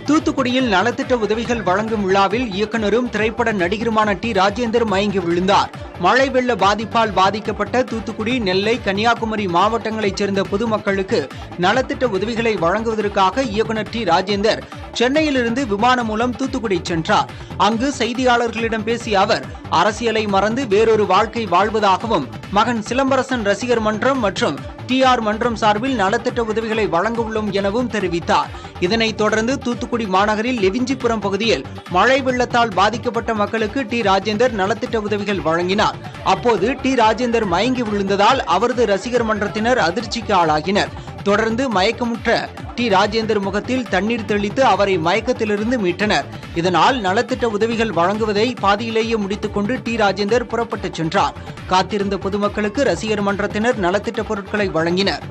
தூத்துக்குடியில் நலத்திட்ட உதவிகள் வழங்கும் விழாவில் இயக்குநரும் திரைப்பட நடிகருமான டி ராஜேந்தர் மயங்கி விழுந்தார். மழை வெள்ள பாதிப்பால் பாதிக்கப்பட்ட தூத்துக்குடி, நெல்லை, கன்னியாகுமரி மாவட்டங்களைச் சேர்ந்த பொதுமக்களுக்கு நலத்திட்ட உதவிகளை வழங்குவதற்காக இயக்குநர் டி ராஜேந்தர் சென்னையிலிருந்து விமானம் மூலம் தூத்துக்குடி சென்றார். அங்கு செய்தியாளர்களிடம் பேசிய அவர், அரசியலை மறந்து வேறொரு வாழ்க்கை வாழ்வதாகவும், மகன் சிலம்பரசன் ரசிகர் மன்றம் மற்றும் TR மன்றம் சார்பில் நலத்திட்ட உதவிகளை வழங்க உள்ளோம் எனவும் தெரிவித்தார். இதனைத் தொடர்ந்து தூத்துக்குடி மாநகரில் லெவிஞ்சிபுரம் பகுதியில் மழை வெள்ளத்தால் பாதிக்கப்பட்ட மக்களுக்கு டி ராஜேந்தர் நலத்திட்ட உதவிகள் வழங்கினார். அப்போது டி ராஜேந்தர் மயங்கி விழுந்ததால் அவரது ரசிகர் மன்றத்தினர் அதிர்ச்சிக்கு ஆளாகினர். தொடர்ந்து மயக்கமுற்ற டி ராஜேந்தர் முகத்தில் தண்ணீர் தெளித்து அவரை மயக்கத்திலிருந்து மீட்டனர். இதனால் நலத்திட்ட உதவிகள் வழங்குவதை பாதியிலேயே முடித்துக் கொண்டு டி ராஜேந்தர் புறப்பட்டுச் சென்றார். காத்திருந்த பொதுமக்களுக்கு ரசிகர் மன்றத்தினர் நலத்திட்ட பொருட்களை வழங்கினர்.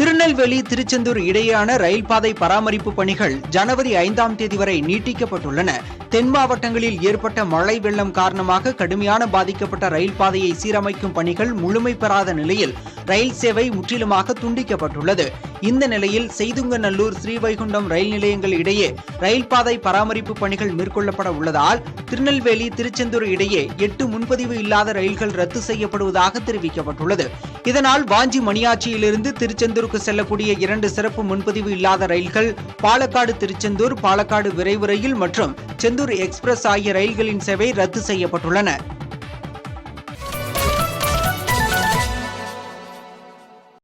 திருநெல்வேலி திருச்செந்தூர் இடையேயான ரயில் பாதை பராமரிப்பு பணிகள் ஜனவரி 5ஆம் தேதி வரை நீட்டிக்கப்பட்டுள்ளன. தென் மாவட்டங்களில் ஏற்பட்ட மழை வெள்ளம் காரணமாக கடுமையான பாதிக்கப்பட்ட ரயில் பாதையை சீரமைக்கும் பணிகள் முழுமை பெறாத நிலையில் ரயில் சேவை முற்றிலுமாக துண்டிக்கப்பட்டுள்ளது. இந்த நிலையில் செய்துங்கநல்லூர், ஸ்ரீவைகுண்டம் ரயில் நிலையங்கள் இடையே ரயில் பாதை பராமரிப்பு பணிகள் மேற்கொள்ளப்பட உள்ளதால் திருநெல்வேலி திருச்செந்தூர் இடையே 8 முன்பதிவு இல்லாத ரயில்கள் ரத்து செய்யப்படுவதாக தெரிவிக்கப்பட்டுள்ளது. இதனால் வாஞ்சி மணியாச்சியிலிருந்து திருச்செந்தூருக்கு செல்லக்கூடிய 2 சிறப்பு முன்பதிவு இல்லாத ரயில்கள், பாலக்காடு திருச்செந்தூர், பாலக்காடு விரைவு ரயில் மற்றும் செந்தூர் எக்ஸ்பிரஸ் ஆகிய ரயில்களின் சேவை ரத்து செய்யப்பட்டுள்ளன.